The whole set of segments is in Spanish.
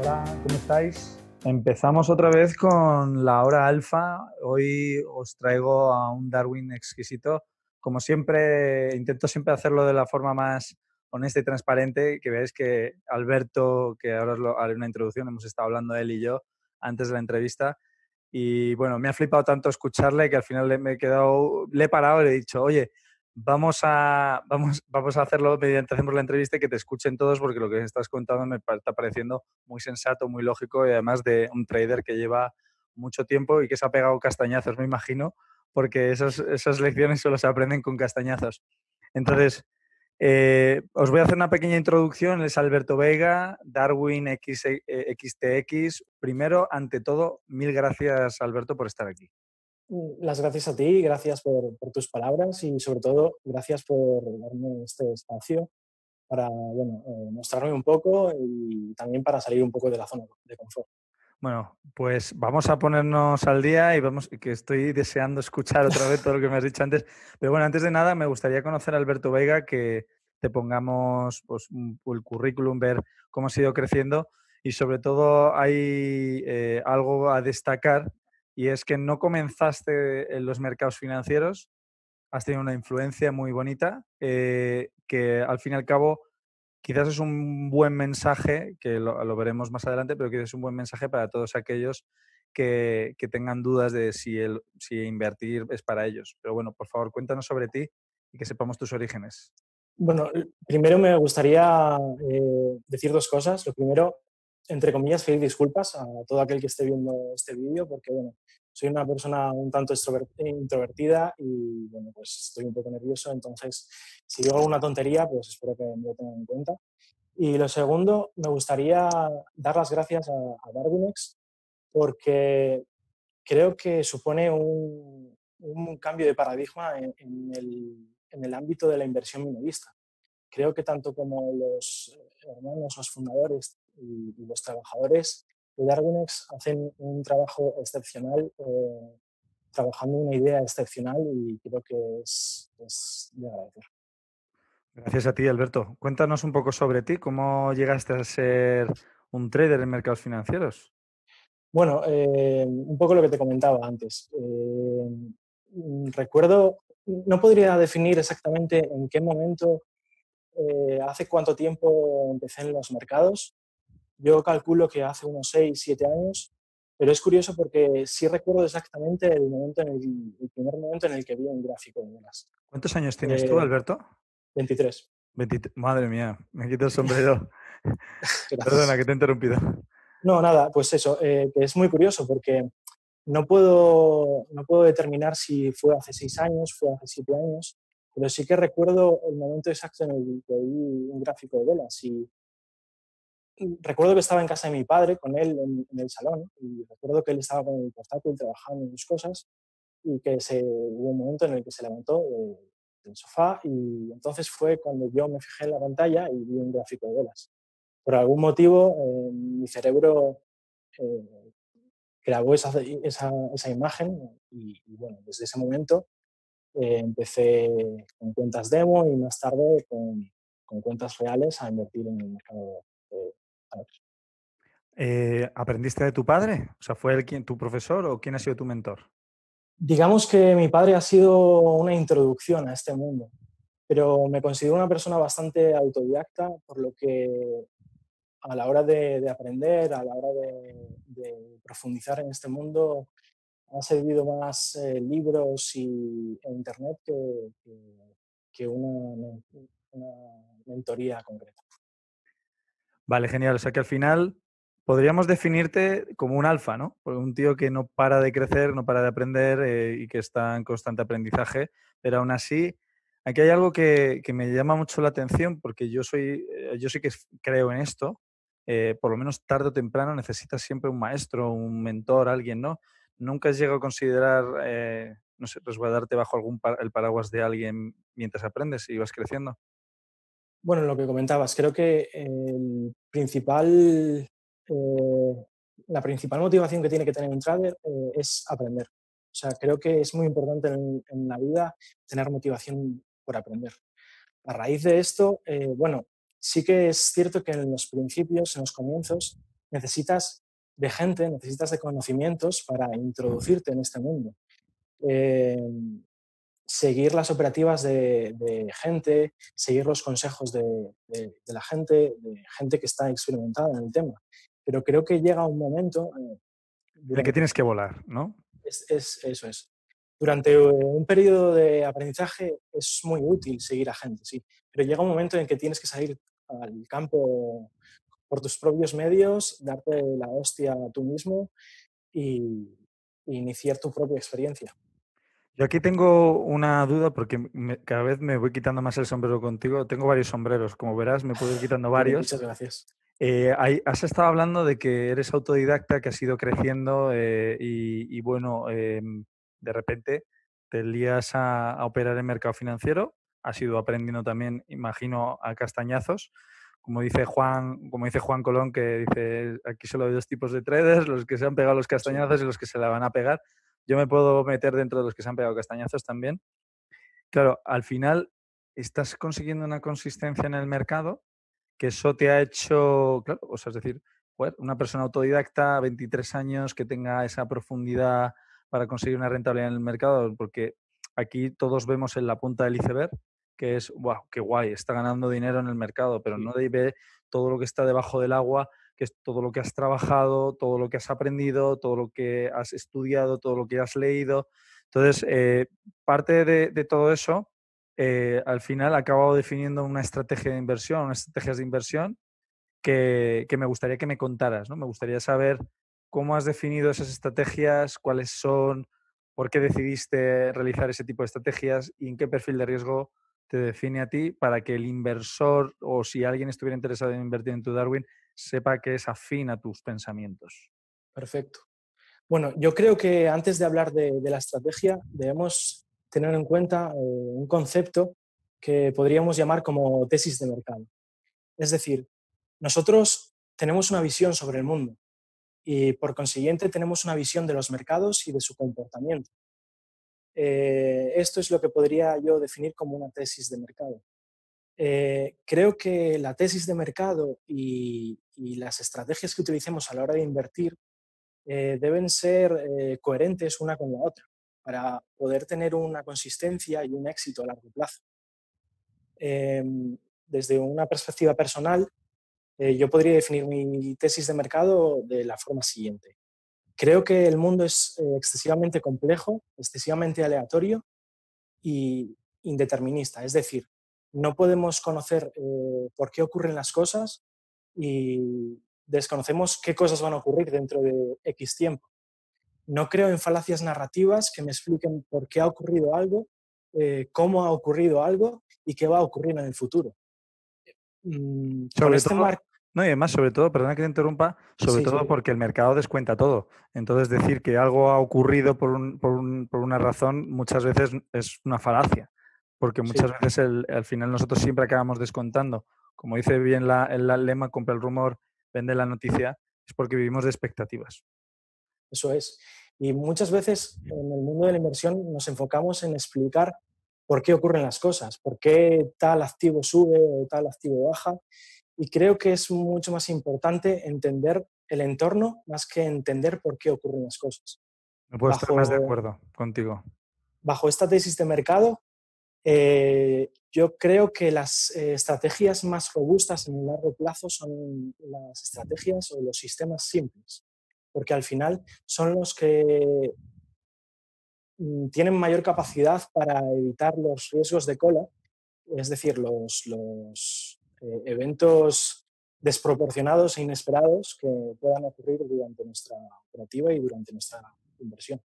Hola, ¿cómo estáis? Empezamos otra vez con la hora alfa. Hoy os traigo a un Darwin exquisito. Como siempre, intento siempre hacerlo de la forma más honesta y transparente. Que veáis que Alberto, que ahora os haré una introducción, hemos estado hablando él y yo antes de la entrevista. Y bueno, me ha flipado tanto escucharle que al final le he parado y le he dicho, oye, vamos a hacerlo mediante hacemos la entrevista y que te escuchen todos porque lo que estás contando me está pareciendo muy sensato, muy lógico y además de un trader que lleva mucho tiempo y que se ha pegado castañazos, me imagino, porque esas lecciones solo se aprenden con castañazos. Entonces, os voy a hacer una pequeña introducción. Es Alberto Veiga, Darwin XTX. Primero, ante todo, mil gracias, Alberto, por estar aquí. Las gracias a ti, gracias por tus palabras y sobre todo gracias por darme este espacio para mostrarme un poco y también para salir un poco de la zona de confort. Bueno, pues vamos a ponernos al día y que estoy deseando escuchar otra vez todo lo que me has dicho antes. Pero bueno, antes de nada me gustaría conocer a Alberto Veiga, que te pongamos pues, el currículum, ver cómo has ido creciendo y sobre todo hay algo a destacar y es que no comenzaste en los mercados financieros, has tenido una influencia muy bonita que al fin y al cabo quizás es un buen mensaje, que lo veremos más adelante, pero quizás es un buen mensaje para todos aquellos que tengan dudas de si invertir es para ellos. Pero bueno, por favor, cuéntanos sobre ti y que sepamos tus orígenes. Bueno, primero me gustaría decir dos cosas. Lo primero, entre comillas, pedir disculpas a todo aquel que esté viendo este vídeo porque, bueno, soy una persona un tanto introvertida y, bueno, pues estoy un poco nervioso. Entonces, si digo alguna tontería, pues espero que me lo tengan en cuenta. Y lo segundo, me gustaría dar las gracias a Darwinex porque creo que supone un cambio de paradigma en el ámbito de la inversión minorista. Creo que tanto como los hermanos, los fundadores y los trabajadores de Darwinex hacen un trabajo excepcional, trabajando una idea excepcional y creo que es de agradecer. Gracias a ti, Alberto. Cuéntanos un poco sobre ti, cómo llegaste a ser un trader en mercados financieros. Bueno, un poco lo que te comentaba antes. Recuerdo, no podría definir exactamente en qué momento, hace cuánto tiempo empecé en los mercados. Yo calculo que hace unos 6 7 años, pero es curioso porque sí recuerdo exactamente el primer momento en el que vi un gráfico de velas. ¿Cuántos años tienes tú, Eh, Alberto? 23. 23. Madre mía, me quito el sombrero. Perdona Gracias. que te he interrumpido. No, nada, pues eso, que es muy curioso porque no puedo determinar si fue hace 6 años, fue hace 7 años, pero sí que recuerdo el momento exacto en el que vi un gráfico de velas. Y recuerdo que estaba en casa de mi padre con él en el salón y recuerdo que él estaba con el portátil trabajando en sus cosas y que hubo un momento en el que se levantó del sofá y entonces fue cuando yo me fijé en la pantalla y vi un gráfico de velas. Por algún motivo, mi cerebro eh, grabó esa imagen y, bueno, desde ese momento empecé con cuentas demo y más tarde con cuentas reales a invertir en el mercado de valores. ¿Aprendiste de tu padre? O sea, ¿fue él tu profesor o quién ha sido tu mentor? Digamos que mi padre ha sido una introducción a este mundo, pero me considero una persona bastante autodidacta, por lo que a la hora de aprender, a la hora de profundizar en este mundo, han servido más libros e internet que una mentoría concreta. Vale, genial. O sea que al final podríamos definirte como un alfa, ¿no? Porque un tío que no para de crecer, no para de aprender y que está en constante aprendizaje, pero aún así, aquí hay algo que me llama mucho la atención porque yo sí que creo en esto. Por lo menos tarde o temprano necesitas siempre un maestro, un mentor, alguien, ¿no? Nunca has llegado a considerar, no sé, resguardarte bajo el paraguas de alguien mientras aprendes y vas creciendo. Bueno, lo que comentabas, creo que la principal motivación que tiene que tener un trader es aprender. O sea, creo que es muy importante en la vida tener motivación por aprender. A raíz de esto, bueno, sí que es cierto que en los principios, en los comienzos, necesitas de gente, necesitas de conocimientos para introducirte en este mundo. Eh, Seguir las operativas de gente, seguir los consejos de la de gente que está experimentada en el tema. Pero creo que llega un momento En el que durante tienes que volar, ¿no? eso es. Durante un periodo de aprendizaje es muy útil seguir a gente, sí, pero llega un momento en que tienes que salir al campo por tus propios medios, darte la hostia tú mismo y, y iniciar tu propia experiencia. Yo aquí tengo una duda porque cada vez me voy quitando más el sombrero contigo. Tengo varios sombreros, como verás, me puedo ir quitando varios. Muchas gracias. Has estado hablando de que eres autodidacta, que has ido creciendo y bueno, de repente te lías a operar en mercado financiero. Has ido aprendiendo también, imagino, a castañazos. Como dice Juan Colón, que dice, aquí solo hay dos tipos de traders, los que se han pegado los Sí, castañazos y los que se la van a pegar. Yo me puedo meter dentro de los que se han pegado castañazos también. Claro, al final estás consiguiendo una consistencia en el mercado que eso te ha hecho, claro, o sea, es decir, joder, una persona autodidacta, 23 años, que tenga esa profundidad para conseguir una rentabilidad en el mercado, porque aquí todos vemos en la punta del iceberg que es, wow, qué guay, está ganando dinero en el mercado, pero sí, no ve todo lo que está debajo del agua, que es todo lo que has trabajado, todo lo que has aprendido, todo lo que has estudiado, todo lo que has leído. Entonces, parte de todo eso al final ha acabado definiendo una estrategia de inversión, unas estrategias de inversión que me gustaría que me contaras, ¿no? Me gustaría saber cómo has definido esas estrategias, cuáles son, por qué decidiste realizar ese tipo de estrategias y en qué perfil de riesgo te define a ti para que el inversor o si alguien estuviera interesado en invertir en tu Darwin sepa que es afín a tus pensamientos. perfecto. Bueno, yo creo que antes de hablar de la estrategia debemos tener en cuenta un concepto que podríamos llamar como tesis de mercado. Es decir, nosotros tenemos una visión sobre el mundo y por consiguiente tenemos una visión de los mercados y de su comportamiento. Esto es lo que podría yo definir como una tesis de mercado. Creo que la tesis de mercado y las estrategias que utilicemos a la hora de invertir deben ser coherentes una con la otra para poder tener una consistencia y un éxito a largo plazo. Eh, Desde una perspectiva personal, yo podría definir mi tesis de mercado de la forma siguiente. Creo que el mundo es excesivamente complejo, excesivamente aleatorio y indeterminista. Es decir, no podemos conocer por qué ocurren las cosas y desconocemos qué cosas van a ocurrir dentro de X tiempo. No creo en falacias narrativas que me expliquen por qué ha ocurrido algo, cómo ha ocurrido algo y qué va a ocurrir en el futuro. Con Sobre este todo, marco, no, y además, sobre todo, perdona que te interrumpa, sobre sí, todo sí, porque el mercado descuenta todo. Entonces, decir que algo ha ocurrido por una razón muchas veces es una falacia, porque muchas sí, veces al final nosotros siempre acabamos descontando. Como dice bien el lema, compra el rumor, vende la noticia, es porque vivimos de expectativas. eso es. Y muchas veces en el mundo de la inversión nos enfocamos en explicar por qué ocurren las cosas, por qué tal activo sube o tal activo baja. Y creo que es mucho más importante entender el entorno más que entender por qué ocurren las cosas. No puedo estar más de Bajo, acuerdo contigo. bajo esta tesis de mercado, yo creo que las estrategias más robustas en el largo plazo son las estrategias o los sistemas simples, porque al final son los que tienen mayor capacidad para evitar los riesgos de cola, es decir, los eventos desproporcionados e inesperados que puedan ocurrir durante nuestra operativa y durante nuestra inversión.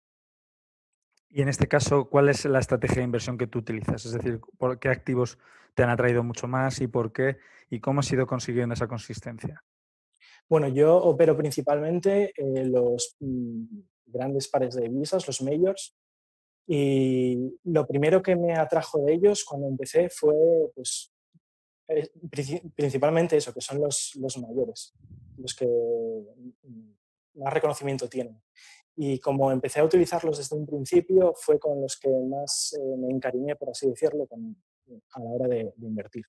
Y en este caso, ¿cuál es la estrategia de inversión que tú utilizas? Es decir, ¿por qué activos te han atraído mucho más y por qué? ¿Y cómo has ido consiguiendo esa consistencia? Bueno, yo opero principalmente los grandes pares de divisas, los majors, y lo primero que me atrajo de ellos cuando empecé fue pues, principalmente eso, que son los mayores, los que más reconocimiento tienen. Y como empecé a utilizarlos desde un principio, fue con los que más me encariñé, por así decirlo, a la hora de invertir.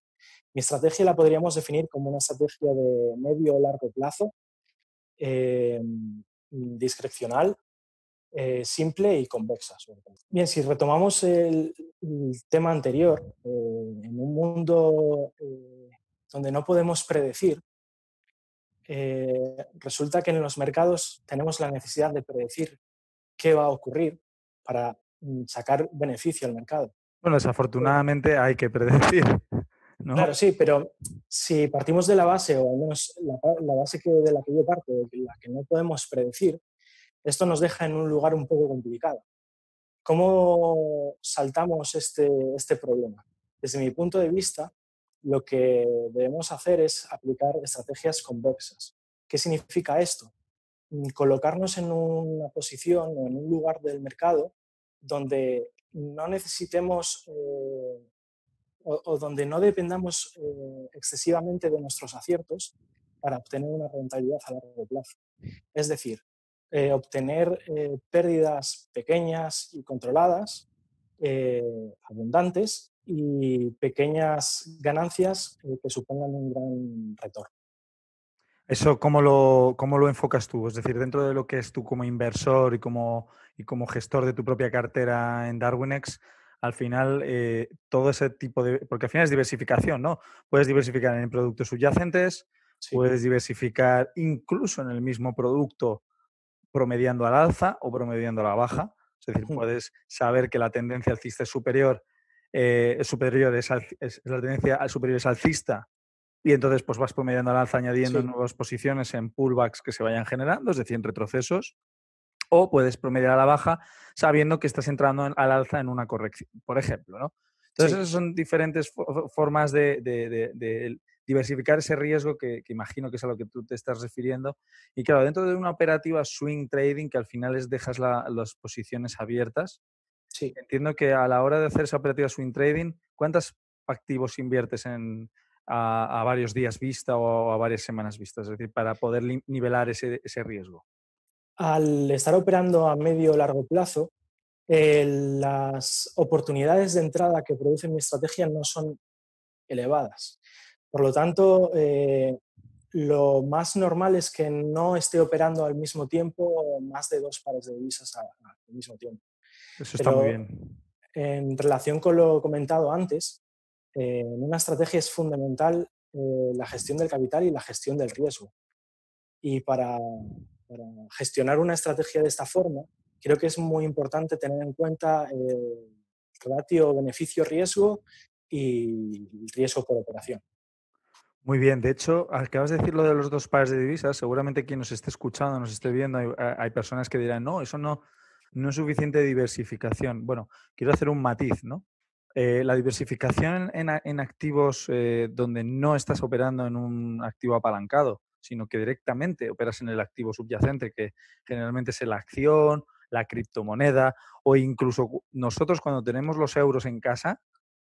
Mi estrategia la podríamos definir como una estrategia de medio o largo plazo, eh, discrecional, simple y convexa, sobre todo. Bien, si retomamos el tema anterior, en un mundo donde no podemos predecir, resulta que en los mercados tenemos la necesidad de predecir qué va a ocurrir para sacar beneficio al mercado. Bueno, desafortunadamente hay que predecir, ¿no? Claro, sí, pero si partimos de la base, o al menos la base de la que yo parto, de la que no podemos predecir, esto nos deja en un lugar un poco complicado. ¿Cómo saltamos este problema? Desde mi punto de vista, lo que debemos hacer es aplicar estrategias convexas. ¿Qué significa esto? Colocarnos en una posición o en un lugar del mercado donde no necesitemos o donde no dependamos excesivamente de nuestros aciertos para obtener una rentabilidad a largo plazo. Es decir, obtener pérdidas pequeñas y controladas, abundantes, y pequeñas ganancias que supongan un gran retorno. Eso, cómo lo enfocas tú? Es decir, dentro de lo que es tú como inversor y como gestor de tu propia cartera en Darwinex, al final, todo ese tipo de... Porque al final es diversificación, ¿no? Puedes diversificar en productos subyacentes, Sí. puedes diversificar incluso en el mismo producto promediando al alza o promediando a la baja. Es decir, puedes saber que la tendencia alcista es superior, la tendencia superior es alcista y entonces pues vas promediando al alza añadiendo Sí, nuevas posiciones en pullbacks que se vayan generando, es decir, en retrocesos, o puedes promediar a la baja sabiendo que estás entrando al alza en una corrección, por ejemplo, ¿no? Entonces, sí. esas son diferentes formas de diversificar ese riesgo que imagino que es a lo que tú te estás refiriendo. Y claro, dentro de una operativa swing trading, que al final es dejas las posiciones abiertas, Sí. entiendo que a la hora de hacer esa operativa swing trading, ¿cuántos activos inviertes a varios días vista o a varias semanas vista? Es decir, para poder nivelar ese riesgo. Al estar operando a medio o largo plazo, las oportunidades de entrada que produce mi estrategia no son elevadas. Por lo tanto, lo más normal es que no esté operando al mismo tiempo más de dos pares de divisas al mismo tiempo. Eso está muy Pero bien. en relación con lo comentado antes, en una estrategia es fundamental la gestión del capital y la gestión del riesgo. Y para gestionar una estrategia de esta forma, creo que es muy importante tener en cuenta el ratio beneficio-riesgo y el riesgo por operación. Muy bien, de hecho, acabas de decir lo de los dos pares de divisas. Seguramente quien nos esté escuchando, nos esté viendo, hay personas que dirán, no, eso no es suficiente diversificación. Bueno, quiero hacer un matiz, ¿no? La diversificación en activos donde no estás operando en un activo apalancado, sino que directamente operas en el activo subyacente, que generalmente es la acción, la criptomoneda, o incluso nosotros cuando tenemos los euros en casa,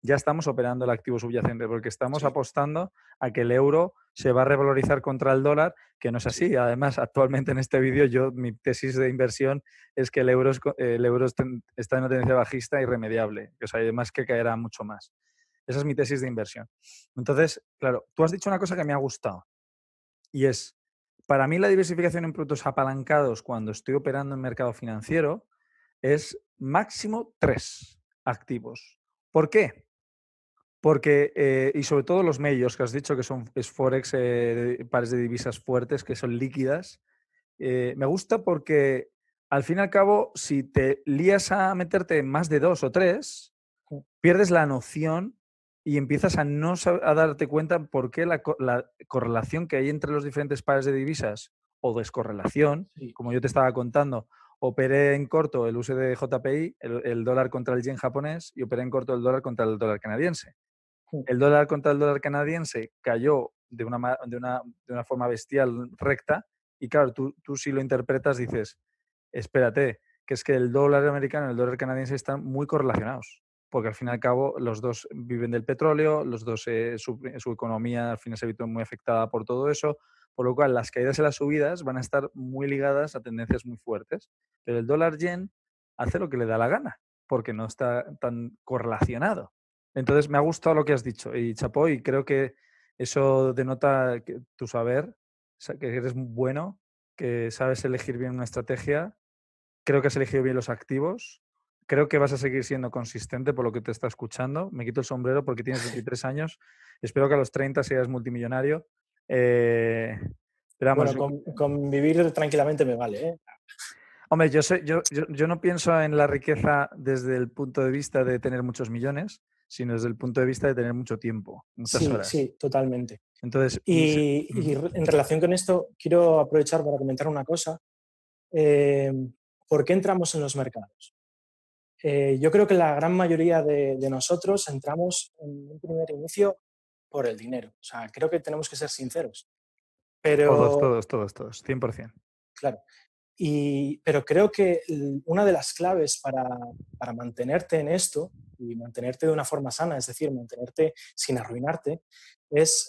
ya estamos operando el activo subyacente, porque estamos Sí, apostando a que el euro se va a revalorizar contra el dólar, que no es sí, así. Además, actualmente en este vídeo, mi tesis de inversión es que el euro está en una tendencia bajista irremediable, o sea, además que caerá mucho más. Esa es mi tesis de inversión. Entonces, claro, tú has dicho una cosa que me ha gustado y es, para mí la diversificación en productos apalancados cuando estoy operando en mercado financiero es máximo 3 activos. ¿Por qué? Porque, y sobre todo los medios que has dicho que es Forex, pares de divisas fuertes que son líquidas, me gusta porque al fin y al cabo, si te lías a meterte en más de dos o tres, pierdes la noción y empiezas a no a darte cuenta por qué la correlación que hay entre los diferentes pares de divisas o descorrelación, sí, como yo te estaba contando, operé en corto el USD-JPY, el dólar contra el yen japonés, y operé en corto el dólar contra el dólar canadiense. El dólar contra el dólar canadiense cayó de una forma bestial recta y claro, tú si lo interpretas dices, espérate, que es que el dólar americano y el dólar canadiense están muy correlacionados, porque al fin y al cabo los dos viven del petróleo, los dos su economía al final se ha visto muy afectada por todo eso, por lo cual las caídas y las subidas van a estar muy ligadas a tendencias muy fuertes. Pero el dólar yen hace lo que le da la gana, porque no está tan correlacionado. Entonces, me ha gustado lo que has dicho y chapó, y creo que eso denota tu saber, que eres bueno, que sabes elegir bien una estrategia. Creo que has elegido bien los activos. Creo que vas a seguir siendo consistente por lo que te está escuchando. Me quito el sombrero porque tienes 23 años. Espero que a los 30 seas multimillonario. Eh, pero vamos, Bueno, con vivir tranquilamente me vale, ¿eh? hombre, yo no pienso en la riqueza desde el punto de vista de tener muchos millones, sino desde el punto de vista de tener mucho tiempo, muchas Sí, horas. sí, totalmente. Entonces, Y en relación con esto, quiero aprovechar para comentar una cosa. Eh, ¿Por qué entramos en los mercados? Yo creo que la gran mayoría de nosotros entramos en un primer inicio por el dinero. O sea, creo que tenemos que ser sinceros. todos, Pero, todos, todos, todos, 100%. claro, pero creo que una de las claves para mantenerte en esto y mantenerte de una forma sana, es decir, mantenerte sin arruinarte, es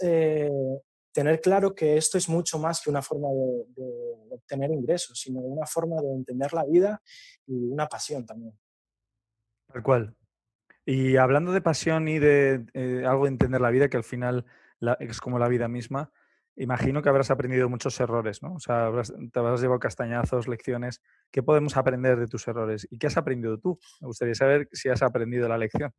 tener claro que esto es mucho más que una forma de obtener ingresos, sino una forma de entender la vida y una pasión también. Tal cual. Y hablando de pasión y de algo de entender la vida, que al final es como la vida misma, imagino que habrás aprendido muchos errores, ¿no? O sea, te habrás llevado castañazos, lecciones. ¿Qué podemos aprender de tus errores? ¿Y qué has aprendido tú? Me gustaría saber si has aprendido la lección.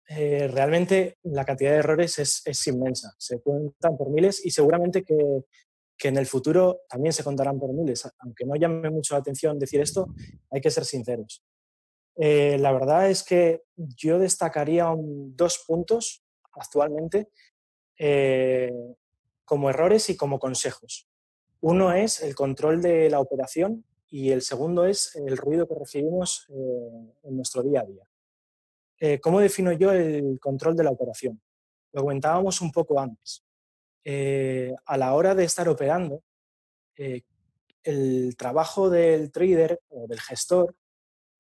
Realmente la cantidad de errores es inmensa, se cuentan por miles y seguramente que en el futuro también se contarán por miles. Aunque no llame mucho la atención decir esto, hay que ser sinceros. La verdad es que yo destacaría dos puntos actualmente eh, como errores y como consejos. Uno es el control de la operación y el segundo es el ruido que recibimos en nuestro día a día. ¿Cómo defino yo el control de la operación? Lo comentábamos un poco antes. A la hora de estar operando, eh, el trabajo del trader o del gestor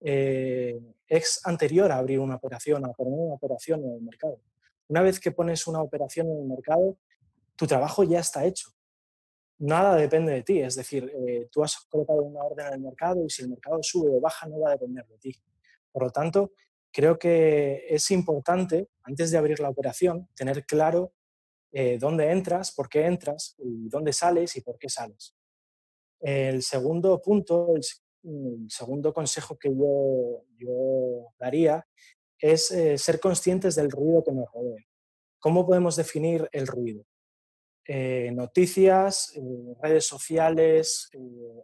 eh, es anterior a abrir una operación, a poner una operación en el mercado. Una vez que pones una operación en el mercado, tu trabajo ya está hecho. Nada depende de ti, es decir, tú has colocado una orden en el mercado y si el mercado sube o baja no va a depender de ti. Por lo tanto, creo que es importante, antes de abrir la operación, tener claro dónde entras, por qué entras, y dónde sales y por qué sales. El segundo punto, el segundo consejo que yo daría es ser conscientes del ruido que nos rodea. ¿Cómo podemos definir el ruido? Noticias, redes sociales,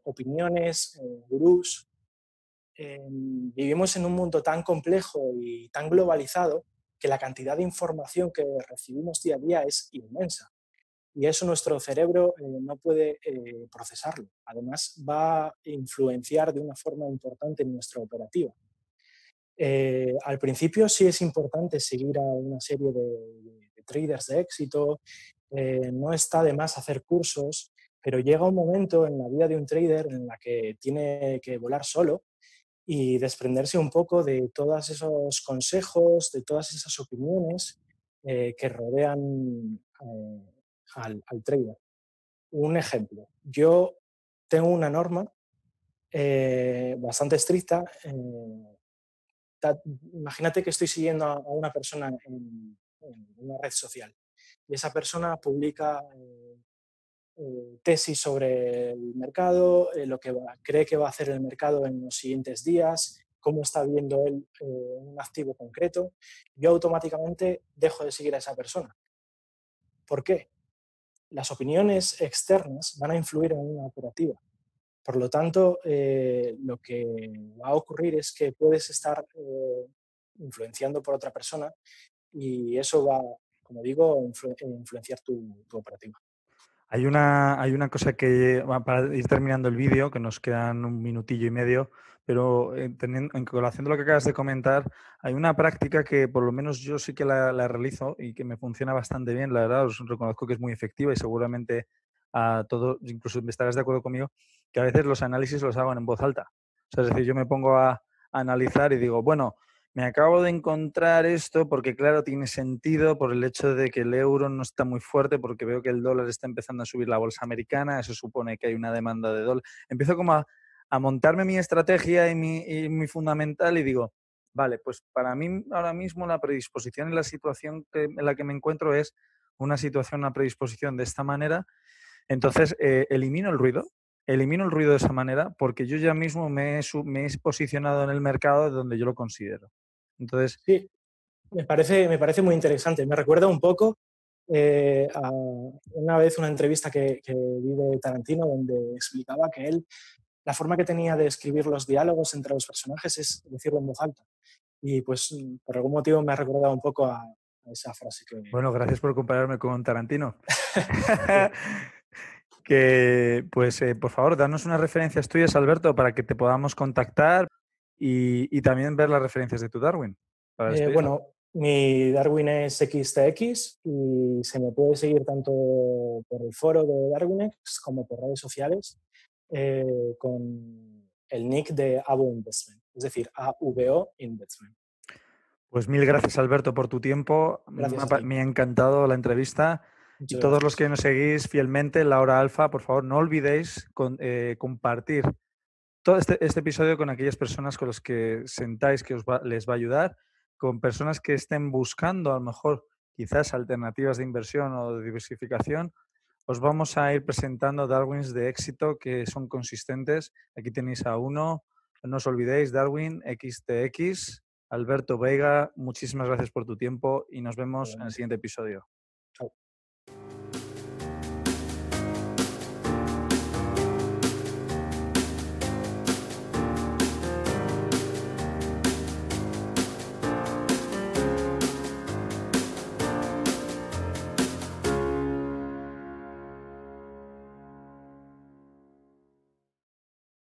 opiniones, gurús. Vivimos en un mundo tan complejo y tan globalizado que la cantidad de información que recibimos día a día es inmensa y eso nuestro cerebro no puede procesarlo. Además, va a influenciar de una forma importante en nuestra operativa. Al principio sí es importante seguir a una serie de traders de éxito, no está de más hacer cursos, pero llega un momento en la vida de un trader en la que tiene que volar solo y desprenderse un poco de todos esos consejos, de todas esas opiniones que rodean al trader. Un ejemplo, yo tengo una norma bastante estricta. Imagínate que estoy siguiendo a una persona en una red social y esa persona publica tesis sobre el mercado, lo que cree que va a hacer el mercado en los siguientes días, cómo está viendo él un activo concreto. Yo automáticamente dejo de seguir a esa persona. ¿Por qué? Las opiniones externas van a influir en una operativa. Por lo tanto, lo que va a ocurrir es que puedes estar influenciando por otra persona y eso va, como digo, a influenciar tu operativa. Hay una cosa que, para ir terminando el vídeo, que nos quedan un minutillo y medio, pero en colación de lo que acabas de comentar, hay una práctica que por lo menos yo sí que la realizo y que me funciona bastante bien, la verdad, os reconozco que es muy efectiva y seguramente a todos, incluso estarás de acuerdo conmigo, que a veces los análisis los hago en voz alta. O sea, es decir, yo me pongo a analizar y digo, bueno, me acabo de encontrar esto porque, claro, tiene sentido por el hecho de que el euro no está muy fuerte, porque veo que el dólar está empezando a subir la bolsa americana, eso supone que hay una demanda de dólar. Empiezo como a montarme mi estrategia y mi fundamental y digo, vale, pues para mí ahora mismo la predisposición y la situación en la que me encuentro es una situación, una predisposición de esta manera. Entonces, elimino el ruido elimino el ruido de esa manera porque yo ya mismo me he posicionado en el mercado donde yo lo considero. Entonces, Sí, me parece muy interesante. Me recuerda un poco a una vez una entrevista que vi de Tarantino donde explicaba que él, la forma que tenía de escribir los diálogos entre los personajes es decirlo en voz alta. Y pues por algún motivo me ha recordado un poco a esa frase bueno, gracias por compararme con Tarantino. que- Que, pues, por favor, danos unas referencias tuyas, Alberto, para que te podamos contactar y también ver las referencias de tu Darwin, para despedirnos. Bueno, mi Darwin es XTX y se me puede seguir tanto por el foro de DarwinX como por redes sociales con el nick de AVO Investment, es decir, AVO Investment. Pues mil gracias, Alberto, por tu tiempo. Gracias a ti. Me ha encantado la entrevista. Y Muchas todos los que gracias. nos seguís fielmente en la hora alfa, por favor, no olvidéis compartir todo este episodio con aquellas personas con las que sentáis que les va a ayudar, con personas que estén buscando a lo mejor quizás alternativas de inversión o de diversificación. Os vamos a ir presentando Darwins de éxito que son consistentes. Aquí tenéis a uno. No os olvidéis, Darwin XTX. Alberto Veiga, muchísimas gracias por tu tiempo y nos vemos en el Igualmente. siguiente episodio. Chao.